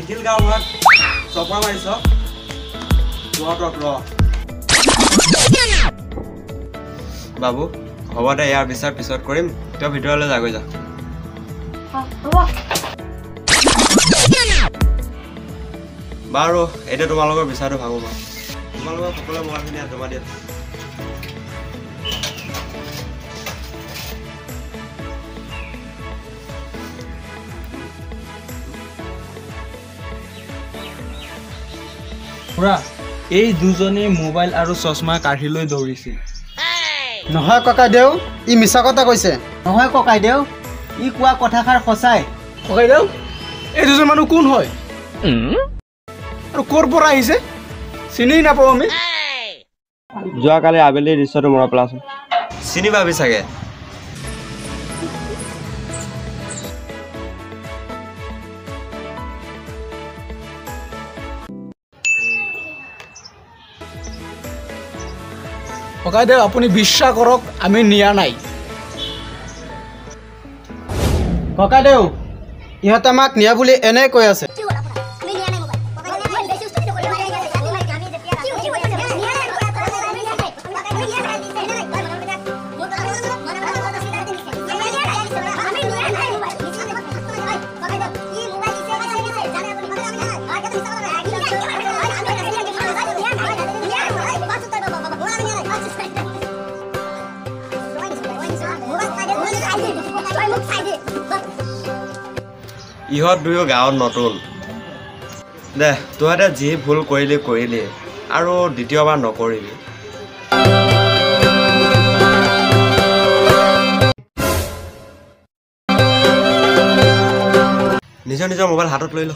নিখিল গাঁৱত চপৰা মাৰিছ বাবু হ'ব দে ইয়াৰ বিচাৰ পিছত কৰিম তই ভিতৰলৈ যাগৈ যা বাৰু এতিয়া তোমালোকৰ বিচাৰটো ভাঙো বাৰু তোমালোকৰ সকলোৱে মোবাইলখিনি জমা দিয়া খুৰা এই দুজনে মোবাইল আৰু চশমা কাঢ়ি লৈ দৌৰিছিল নহয় ককাইদেউ ই মিছা কথা কৈছে নহয় ককাইদেউ ই কোৱা কথাষাৰ সঁচাই ককাইদেউ এই দুজন মানুহ কোন হয় আৰু ক'ৰ পৰা আহিছে চিনি নাপাওঁ আমি যোৱাকালি আবেলি দৃশ্যটো মনত পেলাচোন চিনি পাবি চাগে ককাইদেউ আপুনি বিশ্বাস কৰক আমি নিয়া নাই ককাইদেউ ইহঁতে আমাক নিয়া বুলি এনে কৈ আছে ইহঁত দুয়ো গাঁৱত নতুন দে তহঁতে যি ভুল কৰিলি আৰু দ্বিতীয়বাৰ নকৰিবি নিজৰ নিজৰ মোবাইল হাতত লৈ ল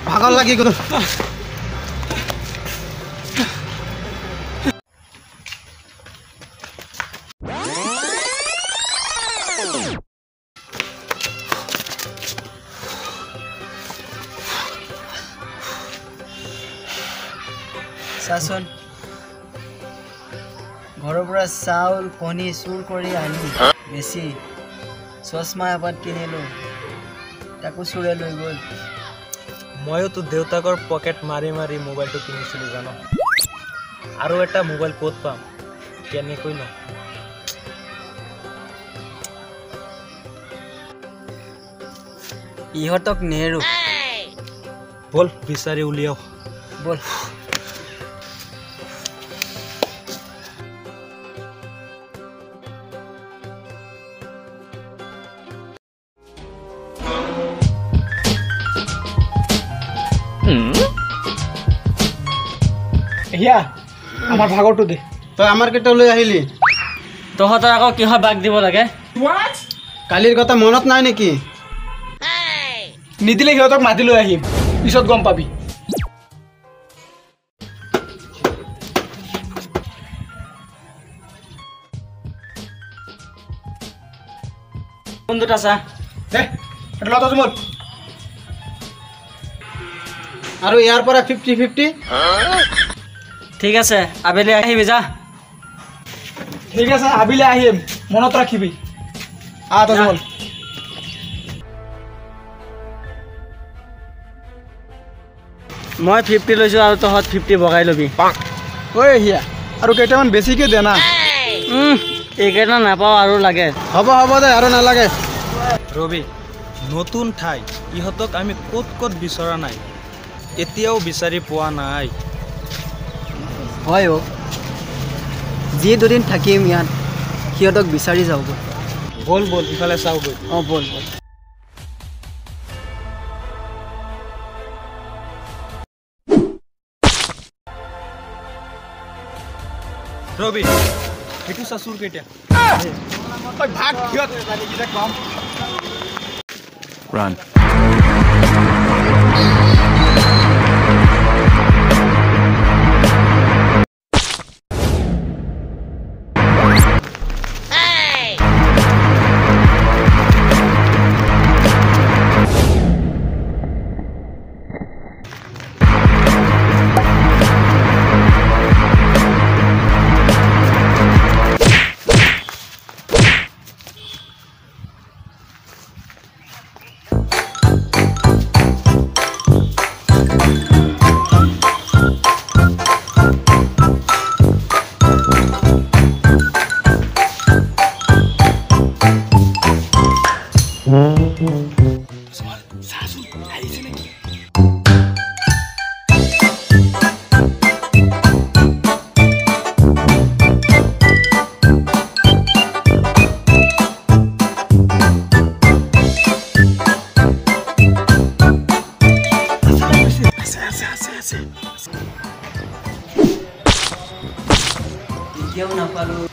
ভাগৰ লাগি গ'ল চাচোন ঘৰৰ পৰা চাউল কণী চুৰ কৰি আনি বেছি চশমা এপাত কিনিলোঁ তাকো চুৰে লৈ গ'ল ময়ো তো দেউতাকৰ পকেট মাৰি মাৰি মোবাইলটো কিনিছিলোঁ জানো আৰু এটা মোবাইল ক'ত পাম কেনেকৈ ন ইহঁতক নেৰো বল বিচাৰি উলিয়াও বল হিয়া আমাৰ ভাগৰটো দে তই আমাৰ কেইটা লৈ আহিলি তহঁতৰ আকৌ কিহৰ বাগ দিব লাগে কালিৰ কথা মনত নাই নেকি নিদিলে সিহঁতক মাতি লৈ আহিম পিছত গম পাবি কোন দুটা চা দে এটা লতা জমল আৰু ইয়াৰ পৰা 50-50 ঠিক আছে আবেলি আহিবি যা ঠিক আছে আবিলে আহিম মনত ৰাখিবি তজমল মই 50 লৈছোঁ আৰু তহঁত 50 বগাই ল'বি ঐ হিয়া আৰু কেইটামান বেছিকৈ দে না এইকেইটা নাপাওঁ আৰু লাগে হ'ব দে আৰু নালাগে ৰবি নতুন ঠাই ইহঁতক আমি ক'ত বিচৰা নাই এতিয়াও বিচাৰি পোৱা নাই। হয় অ', যি দুদিন থাকিম ইয়াত সিহঁতক বিচাৰি যাওঁ ব'ল। বল বল ইফালে চাওঁ গৈ। অঁ ব'ল ব'ল। ৰবি সেইটো চাচুৰ কেইটা Run. এতিয়াও নাপালোঁ।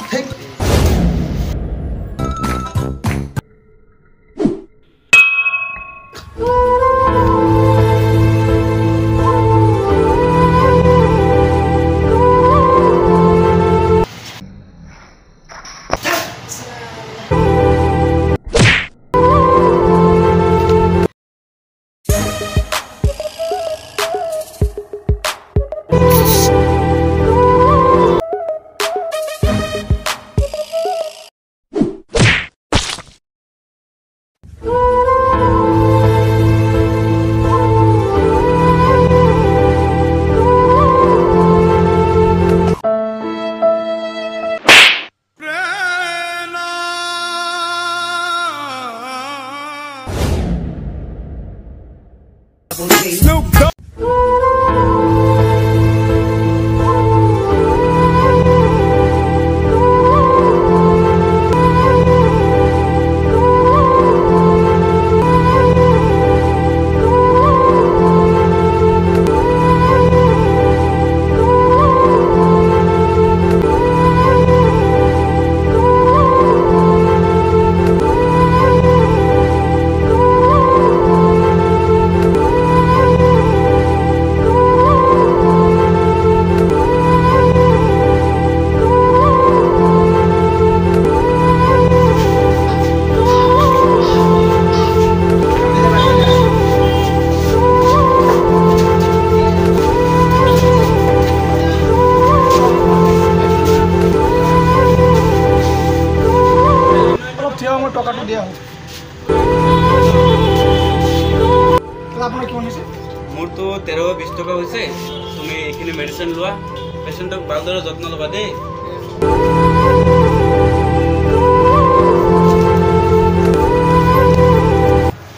টকাটো দিয়া হোক। আপোনাৰ কিমান হৈছে? মোৰতো 13-20 টকা হৈছে। তুমি এইখিনি মেডিচিন লোৱা, পেচেণ্টক ভালদৰে যত্ন ল'বা দেই।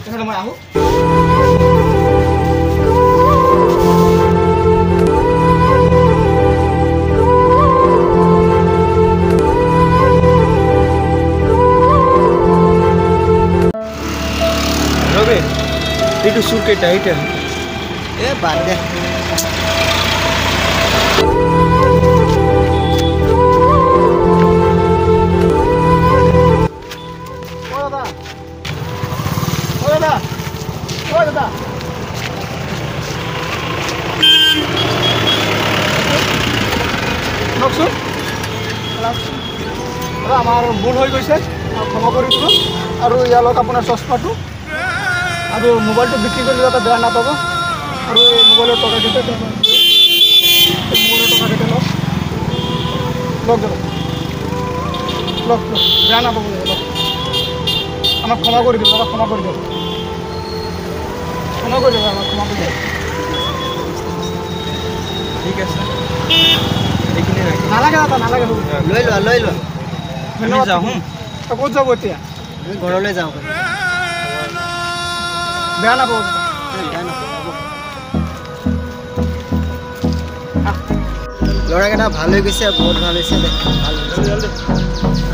তেখেতে মই আহোঁ। ৰবি এইটো চুৰ কেইটা এইটা এ বাদ দে। কওকচোন আমাৰ ভুল হৈ গৈছে, ক্ষমা কৰি দিব। আৰু ইয়াৰ আপোনাৰ চশমাটো আৰু মোবাইলটো বিক্ৰী কৰি যাতে বেয়া নাপাব। আৰু এই মোবাইলৰ টকাকেইটা লওক যাব লওক বেয়া নাপাব লওক। আমাক ক্ষমা কৰি দিব, আমাক ক্ষমা কৰি দিব, ক্ষমা কৰি দিব, আমাক ক্ষমা কৰি দিব। ঠিক আছে এইখিনি নালাগে দাদা, নালাগে লৈ লোৱা লৈ লোৱা। ধন্যবাদ। যাওঁ ক'ত যাব এতিয়া? আমি ঘৰলৈ যাওঁ। বেয়া নাপাব। বেয়া নাপাব। ল'ৰাকেইটা ভাল হৈ গৈছে বহুত ভাল হৈছে দে ভাল হৈছে।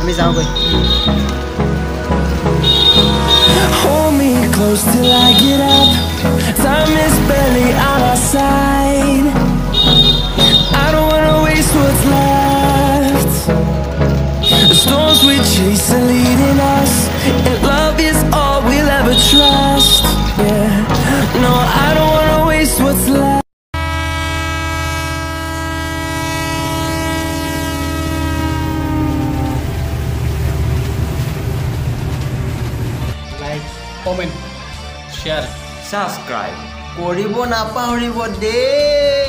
আমি যাওঁগৈ Hold me close till I get up. Time is barely on our side. I don't wanna waste what's left. The storms we chase are leading us, and love is all we'll ever trust. Yeah, no, I don't wanna waste what's left. Comment share subscribe কৰিব নাপাহৰিব দেই।